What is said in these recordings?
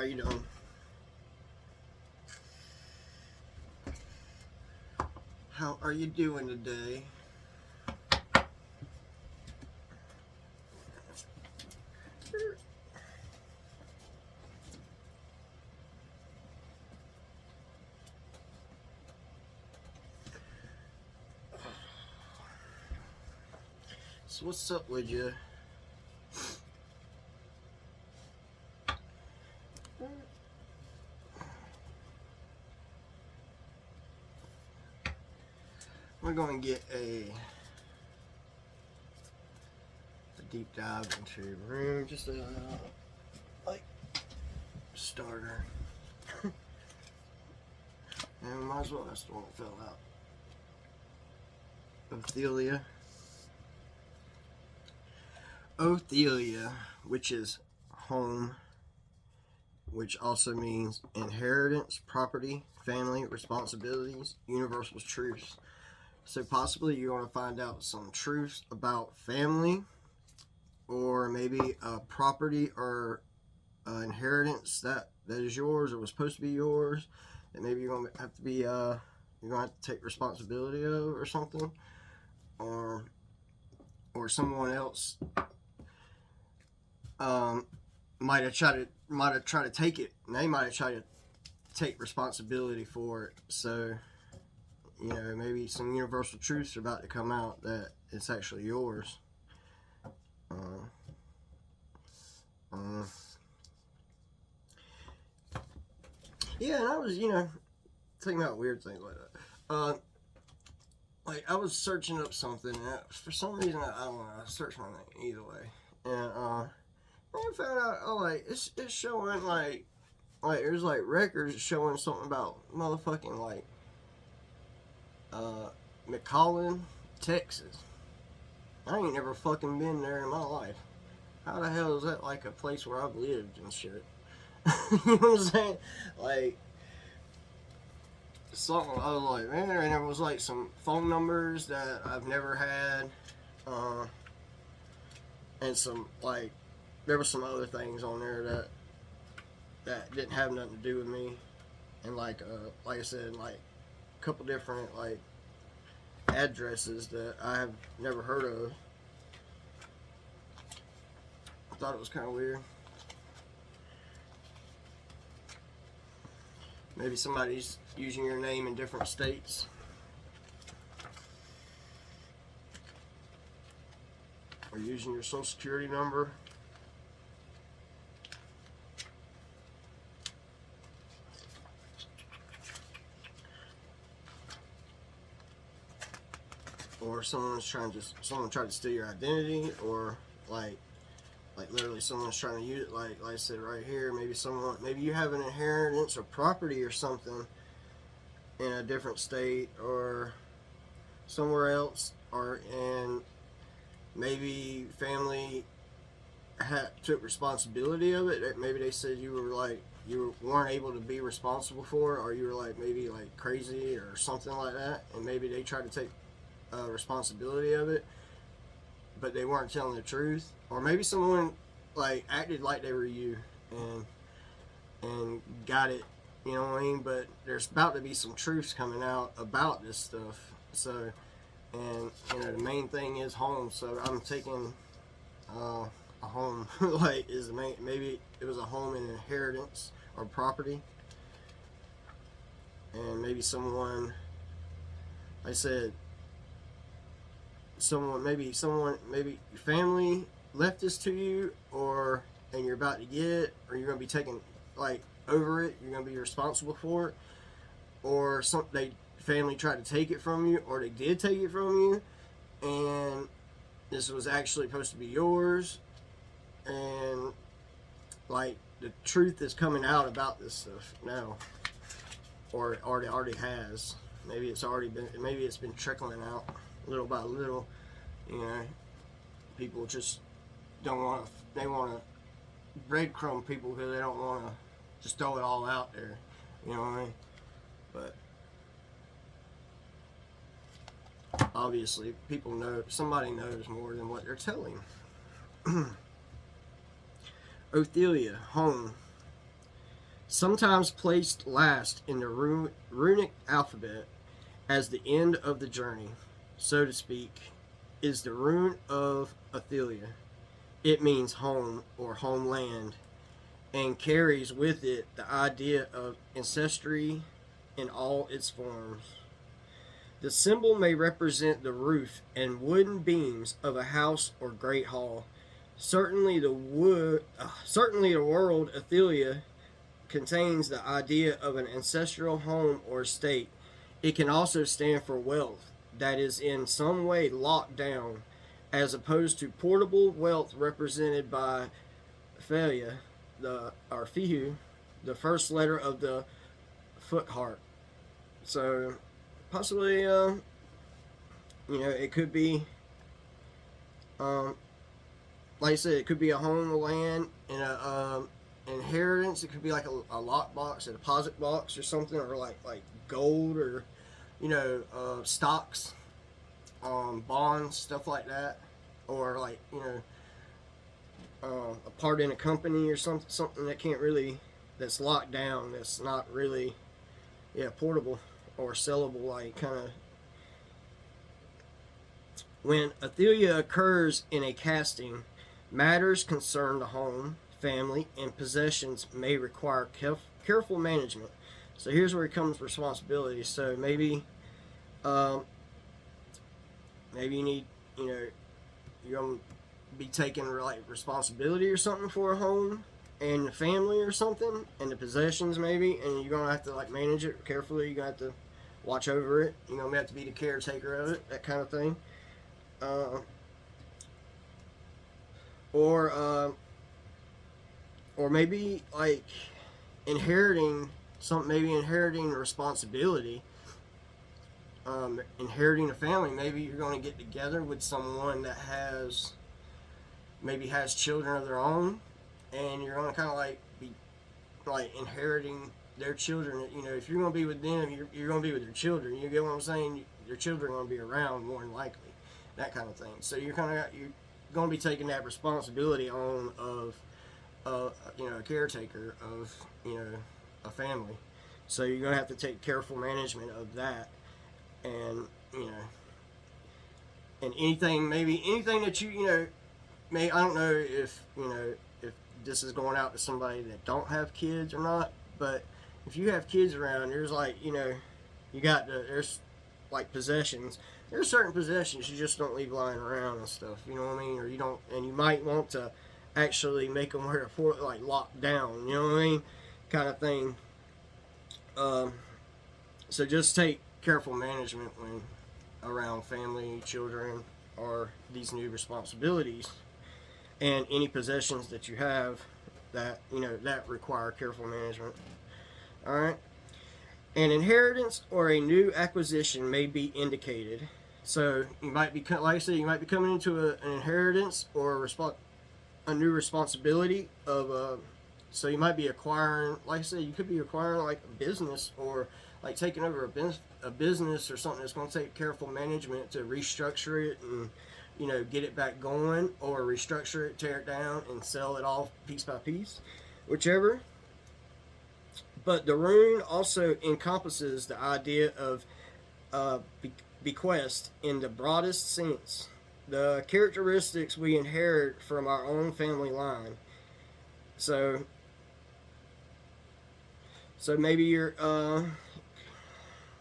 How you doing? How are you doing today? So what's up with you? We're going to get a deep dive into your room, just a like starter. And we might as well, that's the one that fell out. Othilia. Othilia, which is home, which also means inheritance, property, family, responsibilities, universal truths. So possibly you're going to find out some truths about family, or maybe a property or inheritance that is yours or was supposed to be yours, that maybe you're going to have to be you're going to have to take responsibility of, or something, or someone else might have tried to take it, and they might have tried to take responsibility for it. So maybe some universal truths are about to come out that it's actually yours. Yeah, and I was, thinking about weird things like that. Like, I was searching up something, and for some reason, I don't know, I searched my name either way. And, I found out, like, it's showing, like, there's, like, records showing something about motherfucking, like, McAllen, Texas. I ain't never fucking been there in my life. How the hell is that, like, a place where I've lived and shit? You know what I'm saying? Like, something, I was like, man, and there was, like, some phone numbers that I've never had, and some, like, there was some other things on there that didn't have nothing to do with me, and, like I said, like, a couple different, like, addresses that I have never heard of. I thought it was kind of weird. Maybe somebody's using your name in different states. Or using your social security number. Or someone tried to steal your identity, or like literally someone's trying to use it, like I said right here, maybe you have an inheritance or property or something in a different state or somewhere else, and maybe family took responsibility of it. Maybe they said you weren't able to be responsible for it, or you were like maybe like crazy or something like that, and maybe they tried to take responsibility of it, but they weren't telling the truth. Or maybe someone like acted like they were you and got it, you know what I mean? But there's about to be some truths coming out about this stuff. So, and the main thing is home. So I'm taking a home like is the main. Maybe it was a home and inheritance or property, and maybe someone, like I said, maybe family left this to you, and you're about to get it, or you're gonna be taking like over it. You're gonna be responsible for it, or family tried to take it from you, or they did take it from you, and this was actually supposed to be yours, and like the truth is coming out about this stuff now, or it already has. Maybe it's been trickling out little by little. People just don't want to. They want to breadcrumb people because they don't want to just throw it all out there. You know what I mean? But obviously, somebody knows more than what they're telling. Othilia, home. sometimes placed last in the runic alphabet as the end of the journey, so to speak, is the rune of othilia. It means home or homeland and carries with it the idea of ancestry in all its forms. The symbol may represent the roof and wooden beams of a house or great hall. Certainly the word othilia contains the idea of an ancestral home or estate. It can also stand for wealth that is in some way locked down, as opposed to portable wealth represented by Ophelia, or Fihu, the first letter of the foot heart. So possibly, it could be, um, like I said, it could be a home, a land, and a inheritance. It could be like a lock box, a deposit box, or something, or like gold, or stocks, bonds, stuff like that, or like a part in a company or something that can't really, that's locked down, that's not really portable or sellable, like kind of. When othilia occurs in a casting, matters concern the home, family, and possessions may require careful management. So here's where it comes responsibility. So maybe you need, you're gonna be taking like responsibility or something for a home and the family or something, and the possessions maybe, and you're gonna have to like manage it carefully. You're gonna have to watch over it. You're gonna have to be the caretaker of it, that kind of thing. Or maybe like inheriting something, maybe inheriting responsibility, inheriting a family. Maybe you're going to get together with someone that has children of their own, and you're going to kind of like be like inheriting their children. If you're going to be with them, you're going to be with their children. You get what I'm saying? Your children are going to be around more than likely, that kind of thing. So you're going to be taking that responsibility on of a caretaker of a family. So you're going to have to take careful management of that, and and anything that I don't know if if this is going out to somebody that don't have kids or not, but if you have kids around, there's like there's like possessions. There's certain possessions you just don't leave lying around and stuff. You know what I mean? Or you don't, and you might want to actually make them where they're like locked down. You know what I mean? Kind of thing. So just take careful management when around family, children, or these new responsibilities, and any possessions that you have that that require careful management. All right. An inheritance or a new acquisition may be indicated. So you might be, like I said, you might be coming into an inheritance or a new responsibility of. So you might be acquiring, like I said, you could be acquiring like a business, or like taking over a business or something that's going to take careful management to restructure it and get it back going, or restructure it, tear it down, and sell it off piece by piece, whichever. But the rune also encompasses the idea of bequest in the broadest sense, the characteristics we inherit from our own family line. So maybe you're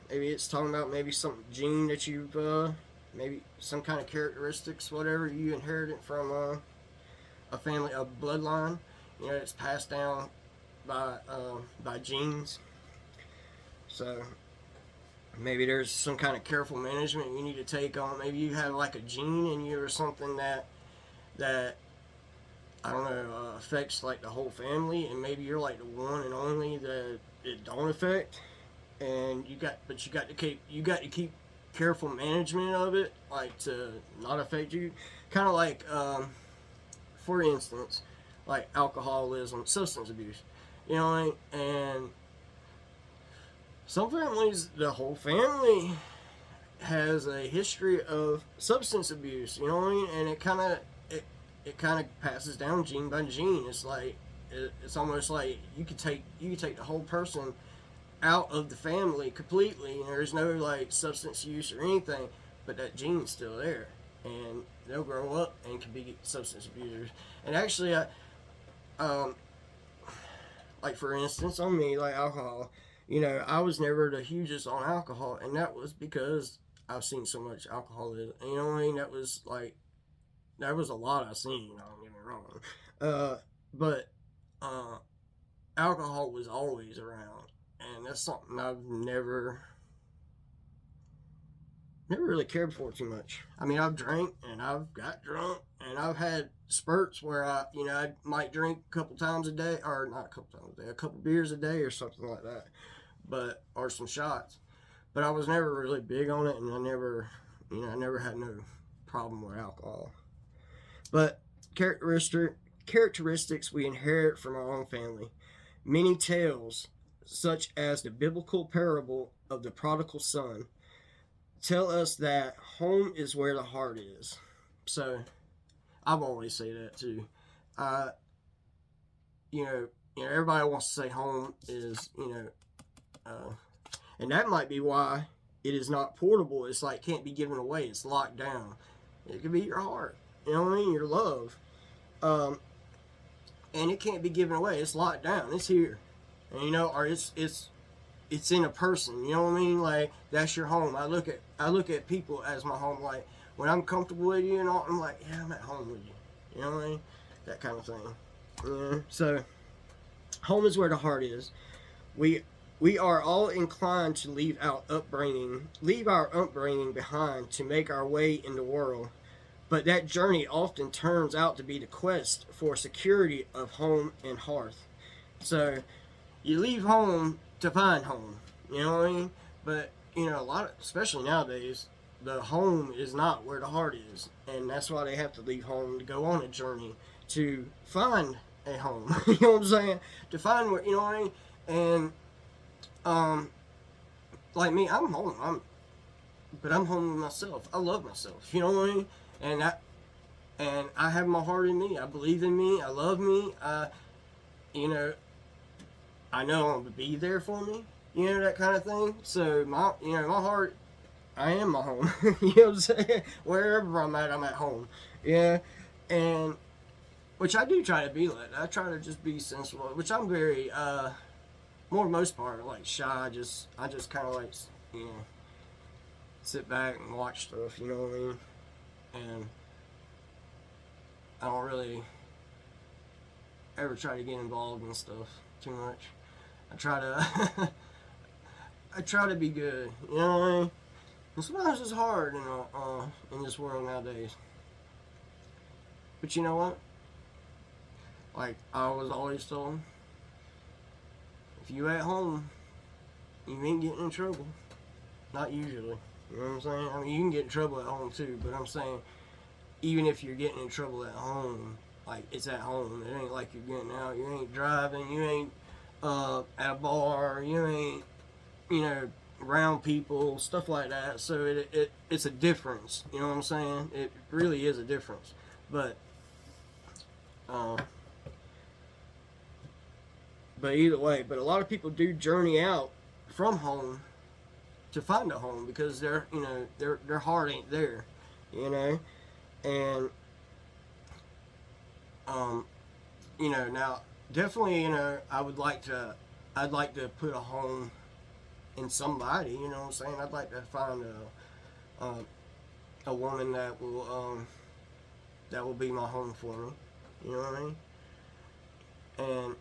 maybe it's talking about maybe some gene that you've maybe some kind of characteristics, whatever you inherited from a family, a bloodline. It's passed down by genes. So maybe there's some kind of careful management you need to take on. Maybe you have like a gene in you or something that I don't know, affects like the whole family, and maybe you're like the one and only that it don't affect, and you got to keep careful management of it, like to not affect you. Kind of like, for instance, like alcoholism, substance abuse. And some families, the whole family has a history of substance abuse. And it kind of passes down gene by gene. It's like it's almost like you could take the whole person out of the family completely, and there's no like substance use or anything, but that gene's still there, and they'll grow up and can be substance abusers. And actually, um, like for instance, on me, like alcohol, I was never the hugest on alcohol, and that was because I've seen so much alcoholism. You know what I mean? That was a lot I've seen. Don't get me wrong, but uh, alcohol was always around, and that's something I've never really cared for too much. I mean, I've drank and I've got drunk and I've had spurts where I might drink a couple times a day, or not a couple times a day, a couple beers a day or something like that, or some shots. But I was never really big on it, and I never had no problem with alcohol. But characteristics we inherit from our own family. Many tales, such as the biblical parable of the prodigal son, tell us that home is where the heart is. So I've always say that too. Uh, everybody wants to say home is, and that might be why it is not portable. It's like can't be given away. It's locked down. It could be your heart. You know what I mean? Your love. And it can't be given away. It's locked down. It's here. And or it's in a person. You know what I mean? Like that's your home. I look at people as my home. Like when I'm comfortable with you and all, I'm like, yeah, I'm at home with you. You know what I mean? That kind of thing. Yeah. So home is where the heart is. We are all inclined to leave our upbringing behind to make our way in the world. But that journey often turns out to be the quest for security of home and hearth. So you leave home to find home. You know what I mean? But especially nowadays, the home is not where the heart is, and that's why they have to leave home to go on a journey to find a home. You know what I'm saying? To find where you know what I mean? And like me, I'm home. But I'm home with myself. I love myself. You know what I mean? And I have my heart in me. I believe in me. I love me. I know I'm gonna be there for me. That kind of thing. So my heart, I am my home. You know what I'm saying? Wherever I'm at home. Yeah, and which I do try to be like. I try to just be sensible. Which I'm very, more most part, like shy. I just kind of like, sit back and watch stuff. You know what I mean? And I don't really ever try to get involved in stuff too much. I try to I try to be good, you know what I mean? And sometimes it's hard, in this world nowadays. But you know what? Like I was always told, if you at home, you ain't getting in trouble. Not usually. You know what I'm saying? I mean, you can get in trouble at home too, but I'm saying, even if you're getting in trouble at home, like it's at home. It ain't like you're getting out. You ain't driving. You ain't at a bar. You ain't around people, stuff like that. So it's a difference. You know what I'm saying? It really is a difference. But either way, but a lot of people do journey out from home to find a home because their heart ain't there, and now definitely I'd like to put a home in somebody, you know what I'm saying? I'd like to find a woman that will be my home for me, you know what I mean? And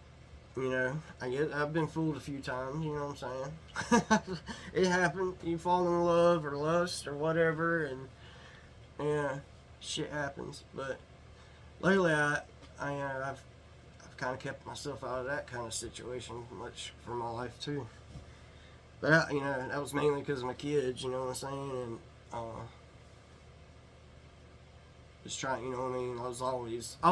I guess I've been fooled a few times, you know what I'm saying? It happened. You fall in love or lust or whatever, and shit happens. But lately, I've kind of kept myself out of that kind of situation much for my life too. But that was mainly because of my kids, you know what I'm saying, and just trying, you know what I mean. I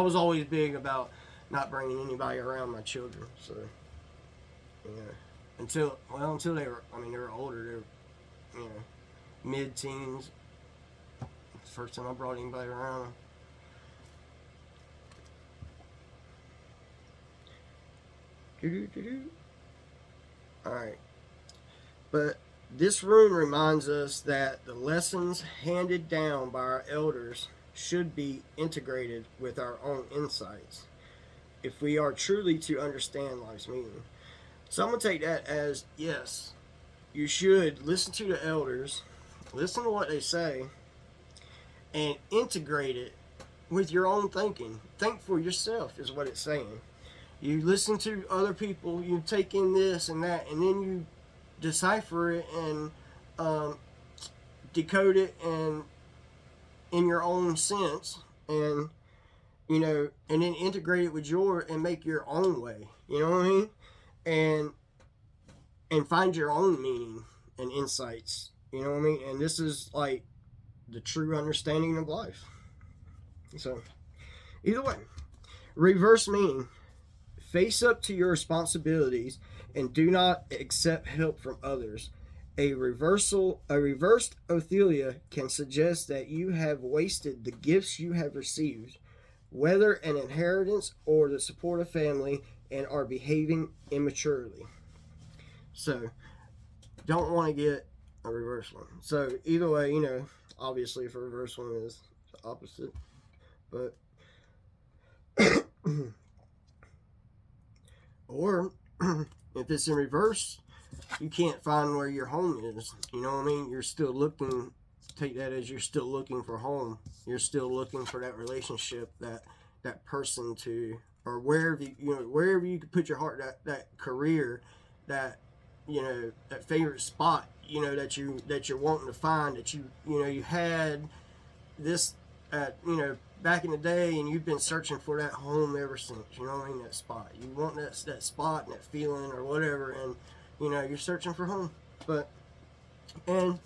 was always big about not bringing anybody around my children. So, until they were older, they were, mid-teens. First time I brought anybody around them. Alright. But this rune reminds us that the lessons handed down by our elders should be integrated with our own insights if we are truly to understand life's meaning. So I'm going to take that as yes, you should listen to the elders, listen to what they say, and integrate it with your own thinking. Think for yourself is what it's saying. You listen to other people, you take in this and that, and then you decipher it and decode it and in your own sense, and and then integrate it with your and make your own way. You know what I mean? And find your own meaning and insights. You know what I mean? And this is like the true understanding of life. So, either way, reverse meaning: face up to your responsibilities and do not accept help from others. A reversed othilia can suggest that you have wasted the gifts you have received, whether an inheritance or the support of family, and are behaving immaturely. So, don't want to get a reverse one. So, either way, obviously, if a reverse one is the opposite. But, or if it's in reverse, you can't find where your home is. You know what I mean? You're still looking. Take that as you're still looking for home. You're still looking for that relationship, that person to, or wherever wherever you could put your heart, that career, that that favorite spot, that you're wanting to find, that you had this back in the day, and you've been searching for that home ever since. You know what I mean? That spot. You want that spot and that feeling or whatever, and you're searching for home, and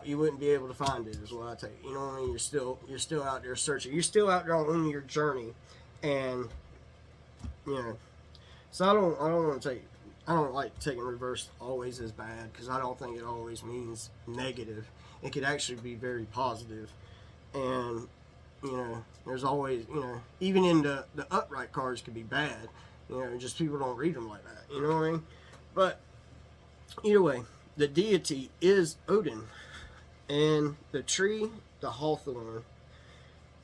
you wouldn't be able to find it, is what I take. You know what I mean? You're still out there searching. You're still out there on your journey, and so I don't like taking reverse always as bad, because I don't think it always means negative. It could actually be very positive. And there's always, even in the upright cards could be bad. Just people don't read them like that. You know what I mean? But either way, the deity is Odin, and the tree, the hawthorn,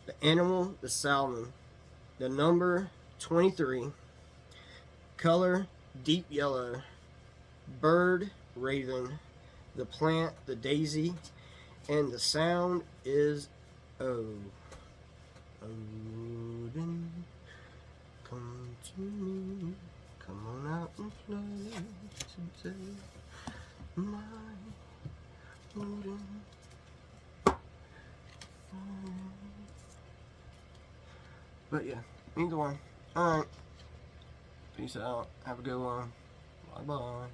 the animal, the salmon, the number 23, color deep yellow, bird raven, the plant the daisy, and the sound is O. Odin, come to me, come on out and play today, my Odin. But yeah, either one. Alright. Peace out. Have a good one. Bye bye.